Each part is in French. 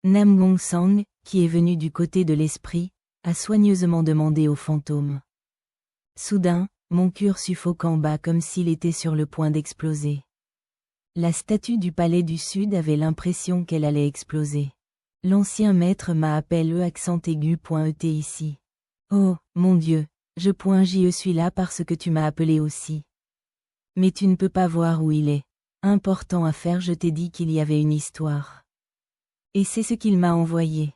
Nam Gongsang, qui est venu du côté de l'esprit, a soigneusement demandé au fantôme. Soudain, mon cœur suffoque en bas comme s'il était sur le point d'exploser. La statue du palais du Sud avait l'impression qu'elle allait exploser. L'ancien maître m'a appelé accent aigu.et ici. Oh, mon Dieu, je suis là parce que tu m'as appelé aussi. Mais tu ne peux pas voir où il est. Important à faire, je t'ai dit qu'il y avait une histoire. Et c'est ce qu'il m'a envoyé.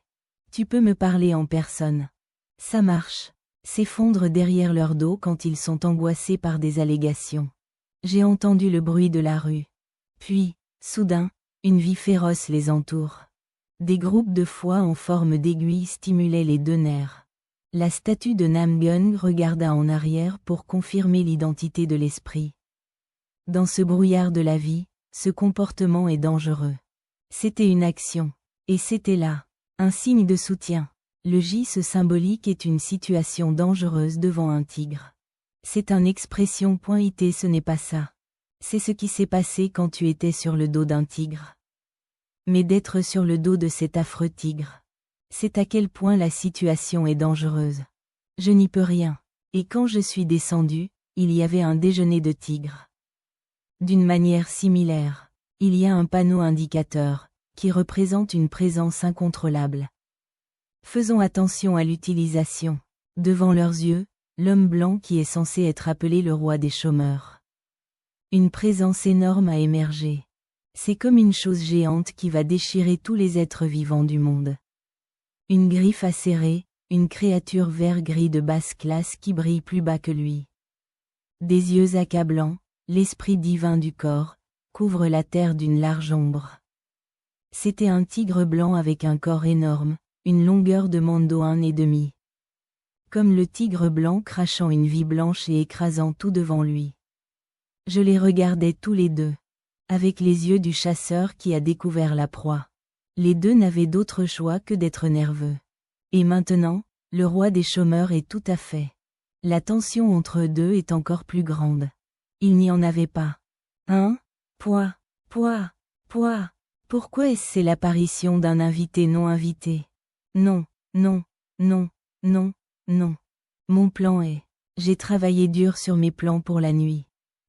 Tu peux me parler en personne. Ça marche. S'effondre derrière leur dos quand ils sont angoissés par des allégations. J'ai entendu le bruit de la rue. Puis, soudain, une vie féroce les entoure. Des groupes de foies en forme d'aiguille stimulaient les deux nerfs. La statue de Namgung regarda en arrière pour confirmer l'identité de l'esprit. Dans ce brouillard de la vie, ce comportement est dangereux. C'était une action. Et c'était là. Un signe de soutien. Le geste symbolique est une situation dangereuse devant un tigre. C'est une expression .it, ce n'est pas ça. C'est ce qui s'est passé quand tu étais sur le dos d'un tigre. Mais d'être sur le dos de cet affreux tigre. C'est à quel point la situation est dangereuse. Je n'y peux rien. Et quand je suis descendu, il y avait un déjeuner de tigres. D'une manière similaire, il y a un panneau indicateur, qui représente une présence incontrôlable. Faisons attention à l'utilisation. Devant leurs yeux, l'homme blanc qui est censé être appelé le roi des chômeurs. Une présence énorme a émergé. C'est comme une chose géante qui va déchirer tous les êtres vivants du monde. Une griffe acérée, une créature vert-gris de basse classe qui brille plus bas que lui. Des yeux accablants, l'esprit divin du corps, couvre la terre d'une large ombre. C'était un tigre blanc avec un corps énorme, une longueur de mando 1,5. Comme le tigre blanc crachant une vie blanche et écrasant tout devant lui. Je les regardais tous les deux. Avec les yeux du chasseur qui a découvert la proie. Les deux n'avaient d'autre choix que d'être nerveux. Et maintenant, le roi des chômeurs est tout à fait. La tension entre eux deux est encore plus grande. Il n'y en avait pas. Hein? Poids. Pourquoi est-ce l'apparition d'un invité non invité? Non. Mon plan est. J'ai travaillé dur sur mes plans pour la nuit.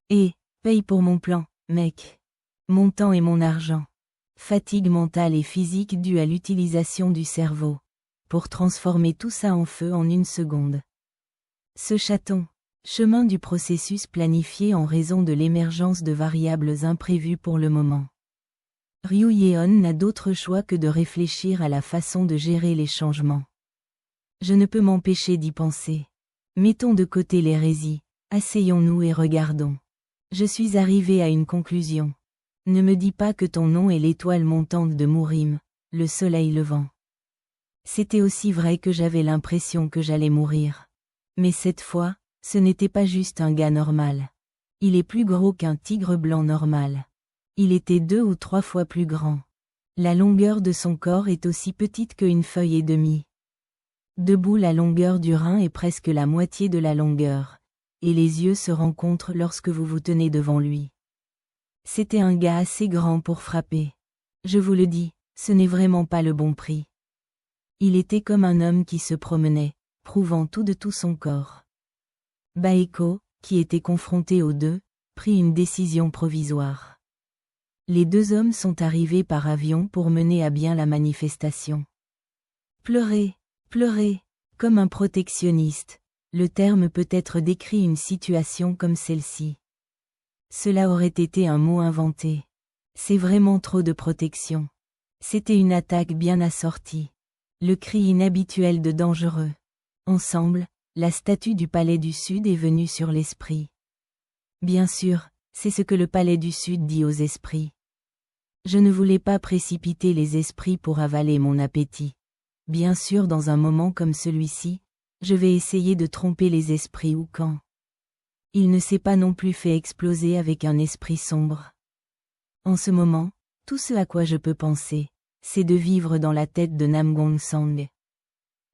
Et, paye pour mon plan, mec. Mon temps et mon argent. Fatigue mentale et physique due à l'utilisation du cerveau. Pour transformer tout ça en feu en une seconde. Ce chaton. Chemin du processus planifié en raison de l'émergence de variables imprévues pour le moment. Ryu Yeon n'a d'autre choix que de réfléchir à la façon de gérer les changements. Je ne peux m'empêcher d'y penser. Mettons de côté l'hérésie, asseyons-nous et regardons. Je suis arrivé à une conclusion. Ne me dis pas que ton nom est l'étoile montante de Murim, le soleil levant. C'était aussi vrai que j'avais l'impression que j'allais mourir. Mais cette fois, ce n'était pas juste un gars normal. Il est plus gros qu'un tigre blanc normal. Il était 2 ou 3 fois plus grand. La longueur de son corps est aussi petite qu'une feuille et demie. Debout, la longueur du rein est presque la moitié de la longueur, et les yeux se rencontrent lorsque vous vous tenez devant lui. C'était un gars assez grand pour frapper. Je vous le dis, ce n'est vraiment pas le bon prix. Il était comme un homme qui se promenait, prouvant tout de tout son corps. Baeko, qui était confronté aux deux, prit une décision provisoire. Les deux hommes sont arrivés par avion pour mener à bien la manifestation. Pleurer, comme un protectionniste, le terme peut être décrit une situation comme celle-ci. Cela aurait été un mot inventé. C'est vraiment trop de protection. C'était une attaque bien assortie. Le cri inhabituel de dangereux. Ensemble, la statue du palais du Sud est venue sur l'esprit. Bien sûr, c'est ce que le palais du Sud dit aux esprits. Je ne voulais pas précipiter les esprits pour avaler mon appétit. Bien sûr, dans un moment comme celui-ci, je vais essayer de tromper les esprits ou quand. Il ne s'est pas non plus fait exploser avec un esprit sombre. En ce moment, tout ce à quoi je peux penser, c'est de vivre dans la tête de Nam Gongsang.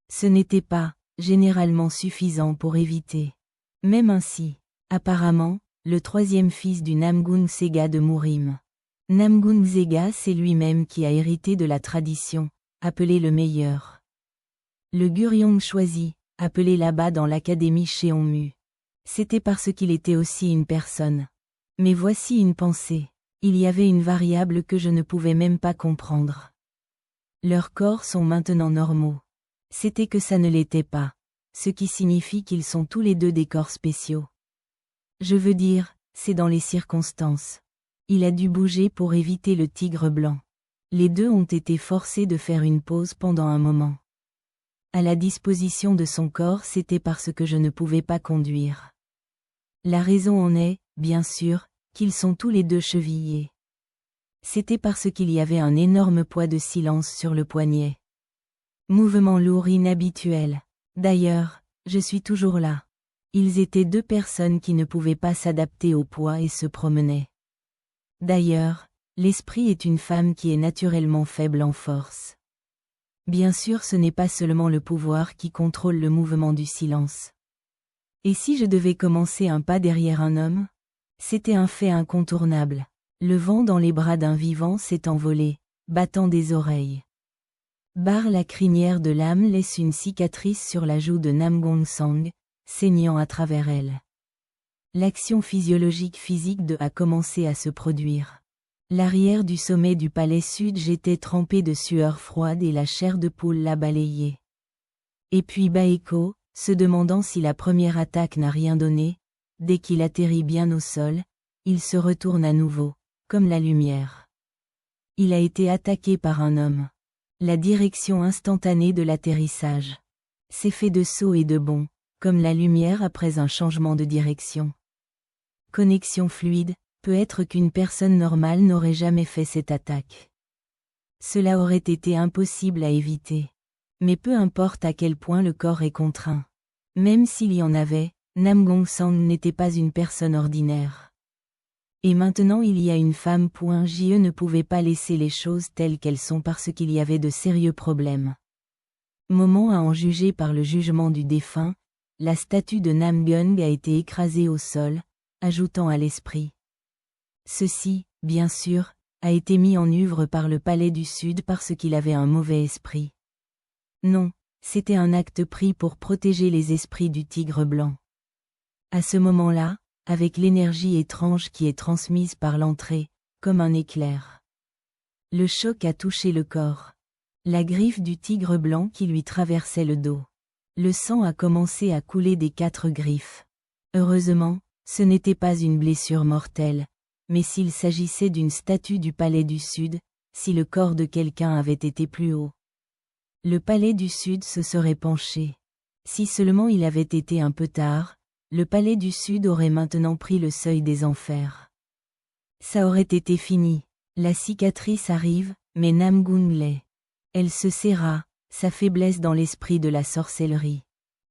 Ce n'était pas, généralement suffisant pour éviter. Même ainsi, apparemment, le troisième fils du Namgun Sega de Murim. Namgun Sega, c'est lui-même qui a hérité de la tradition, appelé le meilleur. Le Guryong choisi, appelé là-bas dans l'académie Cheonmu. C'était parce qu'il était aussi une personne. Mais voici une pensée. Il y avait une variable que je ne pouvais même pas comprendre. Leurs corps sont maintenant normaux. C'était que ça ne l'était pas. Ce qui signifie qu'ils sont tous les deux des corps spéciaux. Je veux dire, c'est dans les circonstances. Il a dû bouger pour éviter le tigre blanc. Les deux ont été forcés de faire une pause pendant un moment. À la disposition de son corps, c'était parce que je ne pouvais pas conduire. La raison en est, bien sûr, qu'ils sont tous les deux chevillés. C'était parce qu'il y avait un énorme poids de silence sur le poignet. Mouvement lourd inhabituel. D'ailleurs, je suis toujours là. Ils étaient deux personnes qui ne pouvaient pas s'adapter au poids et se promenaient. D'ailleurs, l'esprit est une femme qui est naturellement faible en force. Bien sûr, ce n'est pas seulement le pouvoir qui contrôle le mouvement du silence. Et si je devais commencer un pas derrière un homme? C'était un fait incontournable. Le vent dans les bras d'un vivant s'est envolé, battant des oreilles. La crinière de l'âme laisse une cicatrice sur la joue de Namgong Sang, saignant à travers elle. L'action physiologique physique de a commencé à se produire. L'arrière du sommet du palais sud j'étais trempé de sueur froide et la chair de poule l'a balayé. Et puis Baeko, se demandant si la première attaque n'a rien donné, dès qu'il atterrit bien au sol, il se retourne à nouveau, comme la lumière. Il a été attaqué par un homme. La direction instantanée de l'atterrissage. C'est fait de saut et de bond, comme la lumière après un changement de direction. Connexion fluide, peut-être qu'une personne normale n'aurait jamais fait cette attaque. Cela aurait été impossible à éviter. Mais peu importe à quel point le corps est contraint. Même s'il y en avait, Namgong Sang n'était pas une personne ordinaire. Et maintenant il y a une femme. Je ne pouvais pas laisser les choses telles qu'elles sont parce qu'il y avait de sérieux problèmes. Moment à en juger par le jugement du défunt, la statue de Namgung a été écrasée au sol, ajoutant à l'esprit. Ceci, bien sûr, a été mis en œuvre par le palais du Sud parce qu'il avait un mauvais esprit. Non, c'était un acte pris pour protéger les esprits du tigre blanc. À ce moment-là, avec l'énergie étrange qui est transmise par l'entrée, comme un éclair. Le choc a touché le corps. La griffe du tigre blanc qui lui traversait le dos. Le sang a commencé à couler des 4 griffes. Heureusement, ce n'était pas une blessure mortelle, mais s'il s'agissait d'une statue du palais du Sud, si le corps de quelqu'un avait été plus haut. Le palais du Sud se serait penché. Si seulement il avait été un peu tard, le palais du Sud aurait maintenant pris le seuil des enfers. Ça aurait été fini. La cicatrice arrive, mais Namgung l'est. Elle se serra, sa faiblesse dans l'esprit de la sorcellerie.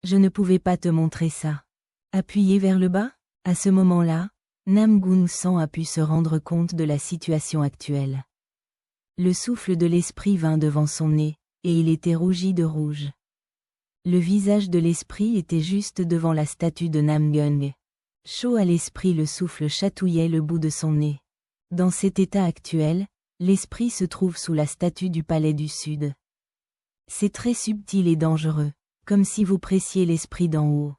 Je ne pouvais pas te montrer ça. Appuyé vers le bas? À ce moment-là, Namgung Sang a pu se rendre compte de la situation actuelle. Le souffle de l'esprit vint devant son nez, et il était rougi de rouge. Le visage de l'esprit était juste devant la statue de Namgung. Chaud à l'esprit, le souffle chatouillait le bout de son nez. Dans cet état actuel, l'esprit se trouve sous la statue du palais du Sud. C'est très subtil et dangereux, comme si vous pressiez l'esprit d'en haut.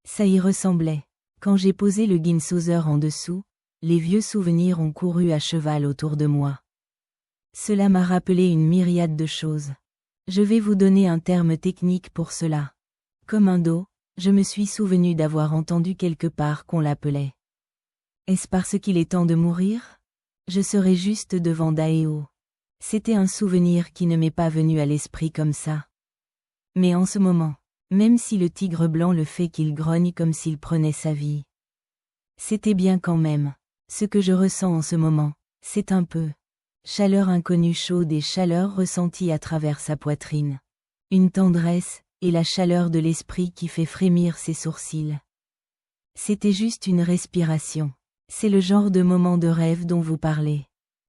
Ça y ressemblait. Quand j'ai posé le Ginsozer en dessous, les vieux souvenirs ont couru à cheval autour de moi. Cela m'a rappelé une myriade de choses. Je vais vous donner un terme technique pour cela. Comme un do, je me suis souvenu d'avoir entendu quelque part qu'on l'appelait. Est-ce parce qu'il est temps de mourir? Je serai juste devant Daeo. C'était un souvenir qui ne m'est pas venu à l'esprit comme ça. Mais en ce moment, même si le tigre blanc le fait qu'il grogne comme s'il prenait sa vie. C'était bien quand même. Ce que je ressens en ce moment, c'est un peu chaleur inconnue chaude et chaleur ressentie à travers sa poitrine. Une tendresse, et la chaleur de l'esprit qui fait frémir ses sourcils. C'était juste une respiration. C'est le genre de moment de rêve dont vous parlez.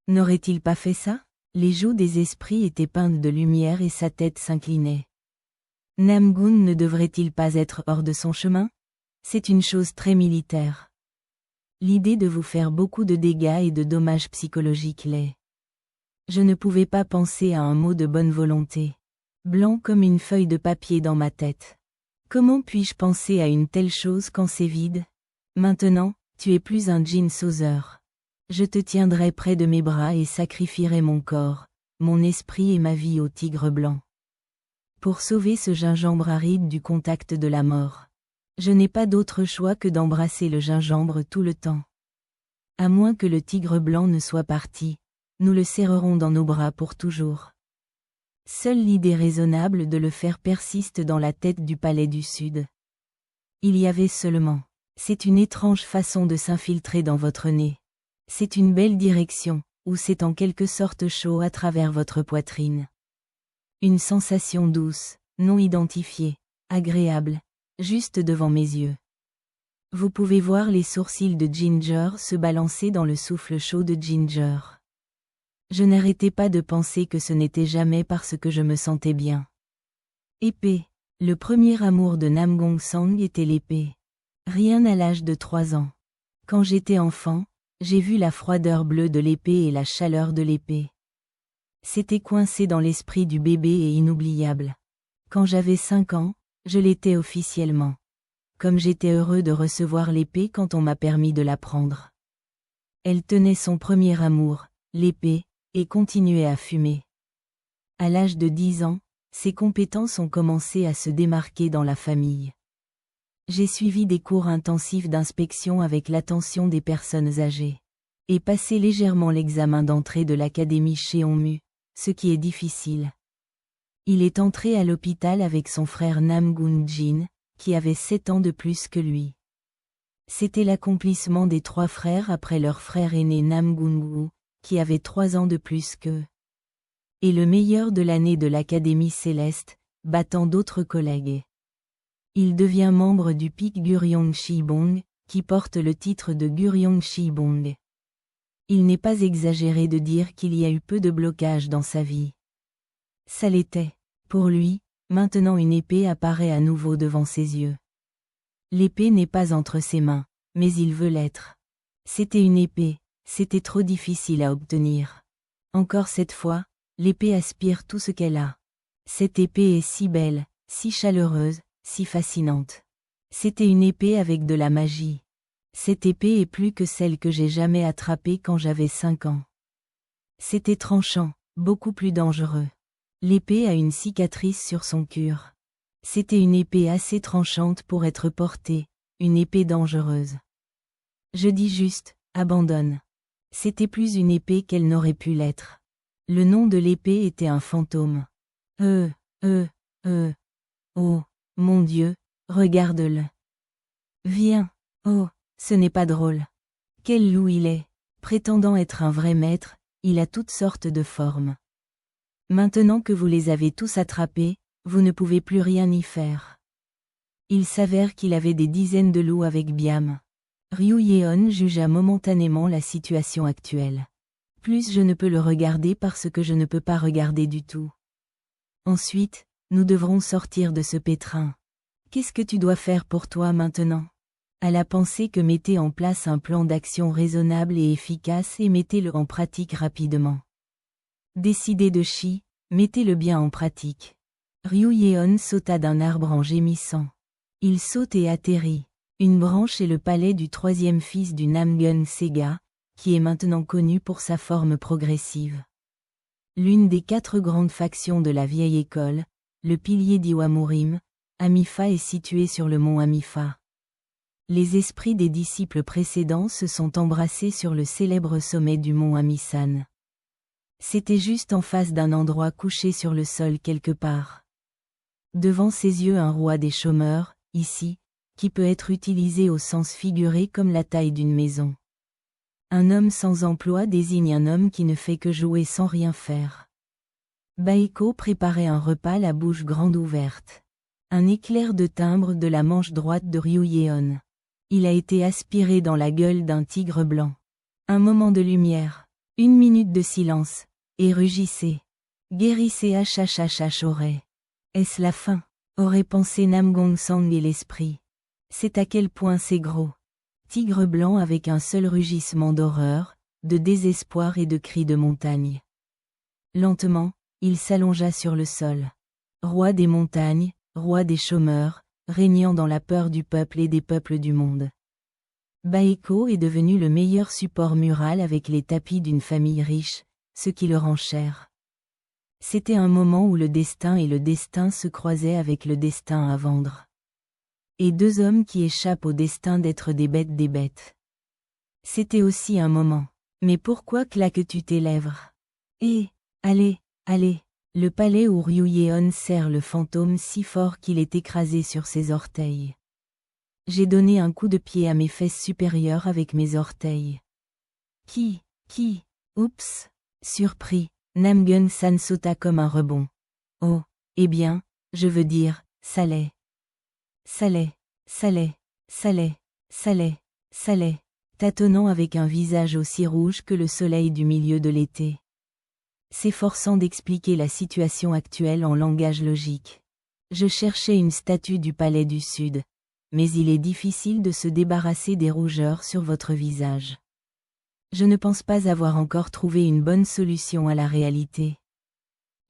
N'aurait-il pas fait ça? Les joues des esprits étaient peintes de lumière et sa tête s'inclinait. Namgung ne devrait-il pas être hors de son chemin? C'est une chose très militaire. L'idée de vous faire beaucoup de dégâts et de dommages psychologiques l'est. Je ne pouvais pas penser à un mot de bonne volonté. Blanc comme une feuille de papier dans ma tête. Comment puis-je penser à une telle chose quand c'est vide? Maintenant, tu es plus un Jin Sauzeur. Je te tiendrai près de mes bras et sacrifierai mon corps, mon esprit et ma vie au tigre blanc. Pour sauver ce gingembre aride du contact de la mort. Je n'ai pas d'autre choix que d'embrasser le gingembre tout le temps. À moins que le tigre blanc ne soit parti, nous le serrerons dans nos bras pour toujours. Seule l'idée raisonnable de le faire persiste dans la tête du palais du Sud. Il y avait seulement. C'est une étrange façon de s'infiltrer dans votre nez. C'est une belle direction, ou c'est en quelque sorte chaud à travers votre poitrine. Une sensation douce, non identifiée, agréable, juste devant mes yeux. Vous pouvez voir les sourcils de Ginger se balancer dans le souffle chaud de Ginger. Je n'arrêtais pas de penser que ce n'était jamais parce que je me sentais bien. Épée. Le premier amour de Nam Gong Sang était l'épée. Rien à l'âge de 3 ans. Quand j'étais enfant, j'ai vu la froideur bleue de l'épée et la chaleur de l'épée. C'était coincé dans l'esprit du bébé et inoubliable. Quand j'avais 5 ans, je l'étais officiellement. Comme j'étais heureux de recevoir l'épée quand on m'a permis de la prendre. Elle tenait son premier amour, l'épée, et continuait à fumer. À l'âge de 10 ans, ses compétences ont commencé à se démarquer dans la famille. J'ai suivi des cours intensifs d'inspection avec l'attention des personnes âgées. Et passé légèrement l'examen d'entrée de l'académie Cheonmu, ce qui est difficile. Il est entré à l'hôpital avec son frère Nam Gun Jin, qui avait 7 ans de plus que lui. C'était l'accomplissement des 3 frères après leur frère aîné Nam Gun Gu, qui avait 3 ans de plus qu'eux. Et le meilleur de l'année de l'Académie Céleste, battant d'autres collègues. Il devient membre du PIC Guryong Shibong, qui porte le titre de Guryong Shibong. Il n'est pas exagéré de dire qu'il y a eu peu de blocages dans sa vie. Ça l'était. Pour lui, maintenant une épée apparaît à nouveau devant ses yeux. L'épée n'est pas entre ses mains, mais il veut l'être. C'était une épée, c'était trop difficile à obtenir. Encore cette fois, l'épée aspire tout ce qu'elle a. Cette épée est si belle, si chaleureuse, si fascinante. C'était une épée avec de la magie. Cette épée est plus que celle que j'ai jamais attrapée quand j'avais 5 ans. C'était tranchant, beaucoup plus dangereux. L'épée a une cicatrice sur son cure. C'était une épée assez tranchante pour être portée, une épée dangereuse. Je dis juste, abandonne. C'était plus une épée qu'elle n'aurait pu l'être. Le nom de l'épée était un fantôme. Oh, mon Dieu, regarde-le. Viens, oh, ce n'est pas drôle. Quel loup il est. Prétendant être un vrai maître, il a toutes sortes de formes. Maintenant que vous les avez tous attrapés, vous ne pouvez plus rien y faire. Il s'avère qu'il avait des dizaines de loups avec Biam. Ryu Yeon jugea momentanément la situation actuelle. Plus je ne peux le regarder parce que je ne peux pas regarder du tout. Ensuite, nous devrons sortir de ce pétrin. Qu'est-ce que tu dois faire pour toi maintenant? À la pensée que mettez en place un plan d'action raisonnable et efficace et mettez-le en pratique rapidement. Décidez de chi, mettez-le bien en pratique. Ryu Yeon sauta d'un arbre en gémissant. Il saute et atterrit. Une branche est le palais du 3e fils du Namgun Sega, qui est maintenant connu pour sa forme progressive. L'une des 4 grandes factions de la vieille école, le pilier d'Iwamurim, Amifa est située sur le mont Amifa. Les esprits des disciples précédents se sont embrassés sur le célèbre sommet du mont Amisan. C'était juste en face d'un endroit couché sur le sol quelque part. Devant ses yeux un roi des chômeurs, ici, qui peut être utilisé au sens figuré comme la taille d'une maison. Un homme sans emploi désigne un homme qui ne fait que jouer sans rien faire. Baeko préparait un repas la bouche grande ouverte. Un éclair de timbre de la manche droite de Ryu Yeon. Il a été aspiré dans la gueule d'un tigre blanc. Un moment de lumière. 1 minute de silence. Et rugissez. Guérissez aurait. Est-ce la fin? Aurait pensé Nam Gong Sang et l'esprit. C'est à quel point c'est gros. Tigre blanc avec un seul rugissement d'horreur, de désespoir et de cris de montagne. Lentement, il s'allongea sur le sol. Roi des montagnes, roi des chômeurs, régnant dans la peur du peuple et des peuples du monde. Baeko est devenu le meilleur support mural avec les tapis d'une famille riche, ce qui le rend cher. C'était un moment où le destin et le destin se croisaient avec le destin à vendre. Et deux hommes qui échappent au destin d'être des bêtes des bêtes. C'était aussi un moment. Mais pourquoi claques-tu tes lèvres? Eh, allez, allez. Le palais où Ryu Yeon serre le fantôme si fort qu'il est écrasé sur ses orteils. J'ai donné un coup de pied à mes fesses supérieures avec mes orteils. Qui? Oups. Surpris, Namgun-san sauta comme un rebond. Oh, eh bien, je veux dire, ça l'est. Ça l'est, ça l'est, ça l'est, ça l'est, ça l'est, tâtonnant avec un visage aussi rouge que le soleil du milieu de l'été. S'efforçant d'expliquer la situation actuelle en langage logique. Je cherchais une statue du palais du Sud. Mais il est difficile de se débarrasser des rougeurs sur votre visage. Je ne pense pas avoir encore trouvé une bonne solution à la réalité.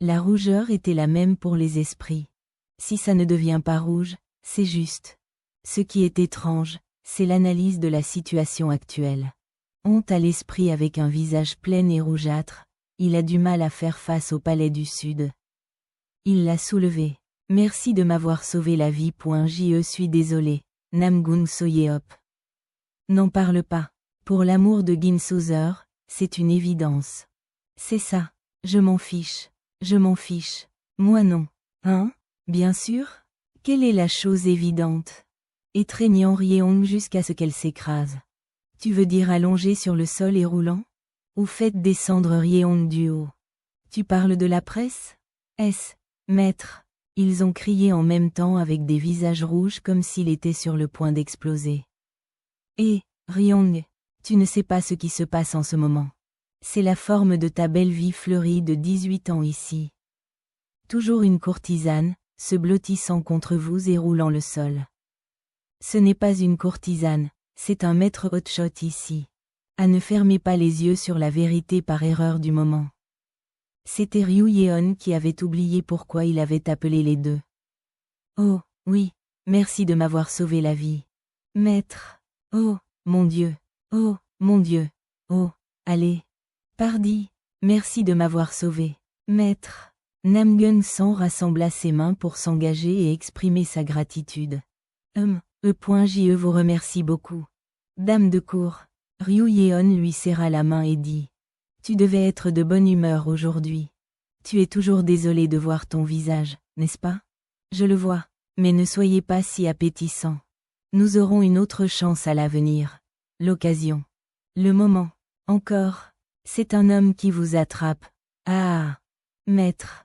La rougeur était la même pour les esprits. Si ça ne devient pas rouge, c'est juste. Ce qui est étrange, c'est l'analyse de la situation actuelle. Honte à l'esprit avec un visage plein et rougeâtre. Il a du mal à faire face au palais du Sud. Il l'a soulevé. Merci de m'avoir sauvé la vie. Je suis désolé, Namgun Soyeop. N'en parle pas. Pour l'amour de Ginsozer, c'est une évidence. C'est ça. Je m'en fiche. Je m'en fiche. Moi non. Hein? Bien sûr? Quelle est la chose évidente? Étreignant Ryeong jusqu'à ce qu'elle s'écrase. Tu veux dire allongée sur le sol et roulant? Ou faites descendre Ryeong du haut. Tu parles de la presse? Est-ce, maître? Ils ont crié en même temps avec des visages rouges comme s'il était sur le point d'exploser. Eh, Ryeong, tu ne sais pas ce qui se passe en ce moment. C'est la forme de ta belle vie fleurie de 18 ans ici. Toujours une courtisane, se blottissant contre vous et roulant le sol. Ce n'est pas une courtisane, c'est un maître hotshot ici. Ah, ne fermez pas les yeux sur la vérité par erreur du moment. C'était Ryu Yeon qui avait oublié pourquoi il avait appelé les deux. Oh, oui, merci de m'avoir sauvé la vie. Maître. Oh, mon Dieu. Oh, mon Dieu. Oh, allez. Pardi. Merci de m'avoir sauvé. Maître. Namgun-san rassembla ses mains pour s'engager et exprimer sa gratitude. Je vous remercie beaucoup. Dame de cour. Ryu Yeon lui serra la main et dit. Tu devais être de bonne humeur aujourd'hui. Tu es toujours désolé de voir ton visage, n'est-ce pas? Je le vois, mais ne soyez pas si appétissant. Nous aurons une autre chance à l'avenir. L'occasion. Le moment. Encore. C'est un homme qui vous attrape. Ah! Maître.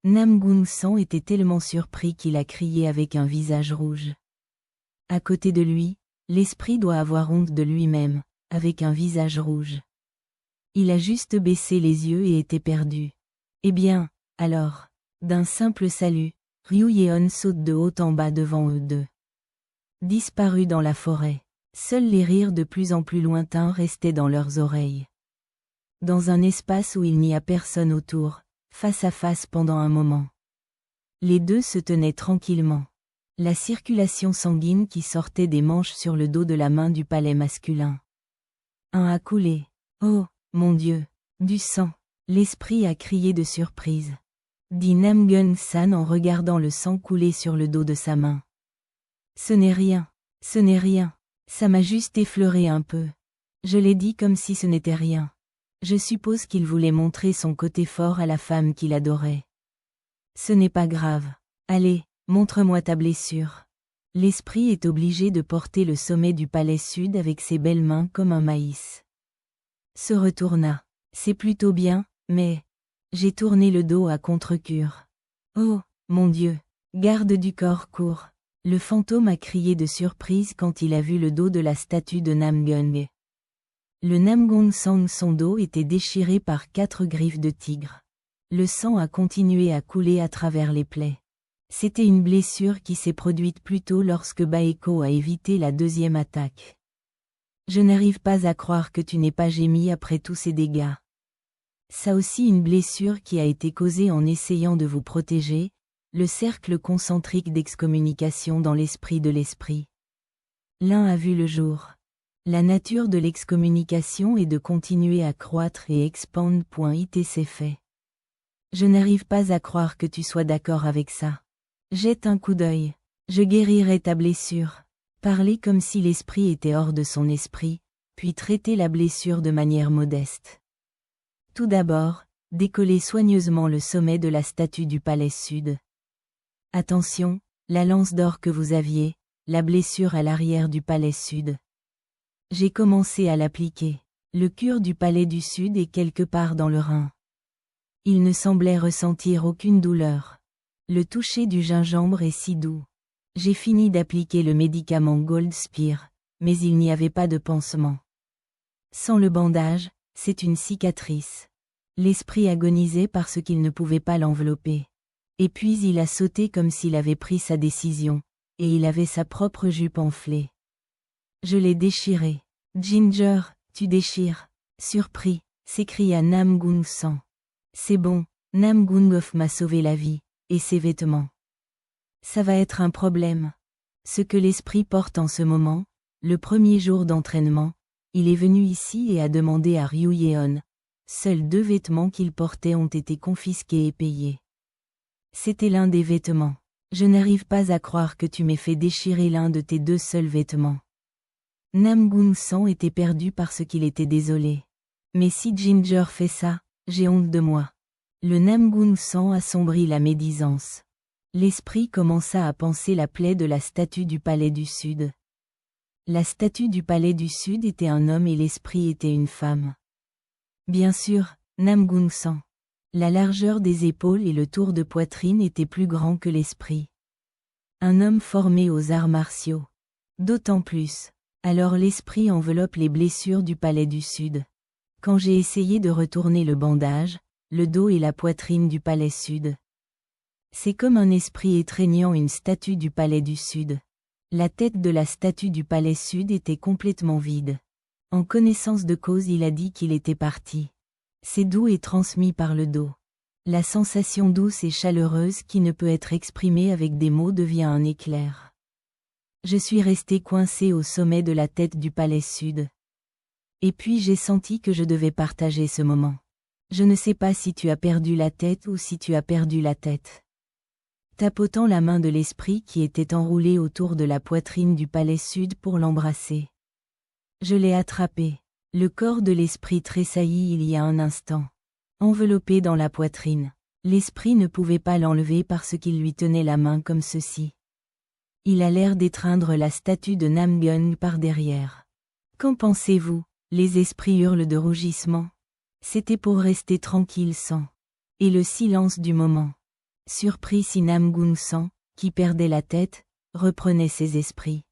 Namgun-san était tellement surpris qu'il a crié avec un visage rouge. À côté de lui, l'esprit doit avoir honte de lui-même, avec un visage rouge. Il a juste baissé les yeux et était perdu. Eh bien, alors, d'un simple salut, Ryu Yeon saute de haut en bas devant eux deux. Disparu dans la forêt, seuls les rires de plus en plus lointains restaient dans leurs oreilles. Dans un espace où il n'y a personne autour, face à face pendant un moment. Les deux se tenaient tranquillement. La circulation sanguine qui sortait des manches sur le dos de la main du palais masculin. Un a coulé. Oh, mon Dieu, du sang. L'esprit a crié de surprise. Dit Namgun-san en regardant le sang couler sur le dos de sa main. Ce n'est rien, ça m'a juste effleuré un peu. Je l'ai dit comme si ce n'était rien. Je suppose qu'il voulait montrer son côté fort à la femme qu'il adorait. Ce n'est pas grave. Allez, montre-moi ta blessure. L'esprit est obligé de porter le sommet du palais sud avec ses belles mains comme un maïs. Se retourna. C'est plutôt bien, mais... J'ai tourné le dos à contre-cure. Oh, mon Dieu, garde du corps court. Le fantôme a crié de surprise quand il a vu le dos de la statue de Namgung. Le Namgung-sang, son dos était déchiré par 4 griffes de tigre. Le sang a continué à couler à travers les plaies. C'était une blessure qui s'est produite plus tôt lorsque Baeko a évité la deuxième attaque. Je n'arrive pas à croire que tu n'aies pas gémi après tous ces dégâts. Ça aussi une blessure qui a été causée en essayant de vous protéger, le cercle concentrique d'excommunication dans l'esprit de l'esprit. L'un a vu le jour. La nature de l'excommunication est de continuer à croître et expand. It fait. Je n'arrive pas à croire que tu sois d'accord avec ça. Jette un coup d'œil. Je guérirai ta blessure. Parlez comme si l'esprit était hors de son esprit, puis traitez la blessure de manière modeste. Tout d'abord, décollez soigneusement le sommet de la statue du palais sud. Attention, la lance d'or que vous aviez, la blessure à l'arrière du palais sud. J'ai commencé à l'appliquer. Le cure du palais du sud est quelque part dans le rein. Il ne semblait ressentir aucune douleur. Le toucher du gingembre est si doux. J'ai fini d'appliquer le médicament Gold Spear, mais il n'y avait pas de pansement. Sans le bandage, c'est une cicatrice. L'esprit agonisait parce qu'il ne pouvait pas l'envelopper. Et puis il a sauté comme s'il avait pris sa décision, et il avait sa propre jupe enflée. Je l'ai déchiré. Ginger, tu déchires. Surpris, s'écria Nam Gung San. C'est bon, Nam Gungof m'a sauvé la vie, et ses vêtements. Ça va être un problème. Ce que l'esprit porte en ce moment, le premier jour d'entraînement, il est venu ici et a demandé à Ryu Yeon. Seuls 2 vêtements qu'il portait ont été confisqués et payés. C'était l'un des vêtements. Je n'arrive pas à croire que tu m'aies fait déchirer l'un de tes 2 seuls vêtements. Nam Gung San était perdu parce qu'il était désolé. Mais si Ginger fait ça, j'ai honte de moi. Le Nam Gung San assombrit la médisance. L'esprit commença à panser la plaie de la statue du palais du Sud. La statue du palais du Sud était un homme et l'esprit était une femme. Bien sûr, Nam Gung San. La largeur des épaules et le tour de poitrine étaient plus grands que l'esprit. Un homme formé aux arts martiaux. D'autant plus. Alors l'esprit enveloppe les blessures du palais du Sud. Quand j'ai essayé de retourner le bandage, le dos et la poitrine du palais Sud. C'est comme un esprit étreignant une statue du palais du Sud. La tête de la statue du palais Sud était complètement vide. En connaissance de cause, il a dit qu'il était parti. C'est doux et transmis par le dos. La sensation douce et chaleureuse qui ne peut être exprimée avec des mots devient un éclair. Je suis resté coincé au sommet de la tête du palais Sud. Et puis j'ai senti que je devais partager ce moment. Je ne sais pas si tu as perdu la tête ou si tu as perdu la tête. Tapotant la main de l'esprit qui était enroulée autour de la poitrine du palais Sud pour l'embrasser. Je l'ai attrapé. Le corps de l'esprit tressaillit il y a un instant. Enveloppé dans la poitrine. L'esprit ne pouvait pas l'enlever parce qu'il lui tenait la main comme ceci. Il a l'air d'étreindre la statue de Nam Gung par derrière. Qu'en pensez-vous? Les esprits hurlent de rougissement. C'était pour rester tranquille sans. Et le silence du moment. Surpris si Nam Gung San, qui perdait la tête, reprenait ses esprits.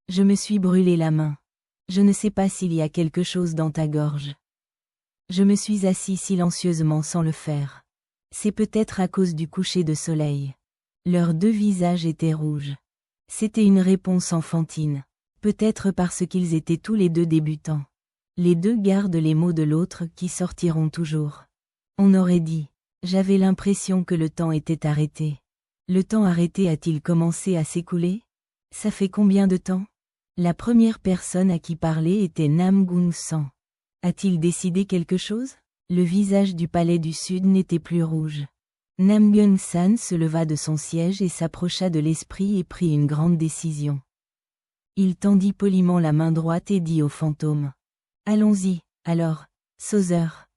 Je me suis brûlé la main. Je ne sais pas s'il y a quelque chose dans ta gorge. Je me suis assis silencieusement sans le faire. C'est peut-être à cause du coucher de soleil. Leurs 2 visages étaient rouges. C'était une réponse enfantine. Peut-être parce qu'ils étaient tous les 2 débutants. Les 2 gardent les mots de l'autre qui sortiront toujours. On aurait dit. J'avais l'impression que le temps était arrêté. Le temps arrêté a-t-il commencé à s'écouler? Ça fait combien de temps? La première personne à qui parler était Nam Gung San. A-t-il décidé quelque chose? Le visage du palais du Sud n'était plus rouge. Nam Gung San se leva de son siège et s'approcha de l'esprit et prit une grande décision. Il tendit poliment la main droite et dit au fantôme. Allons-y, alors, Sauzer.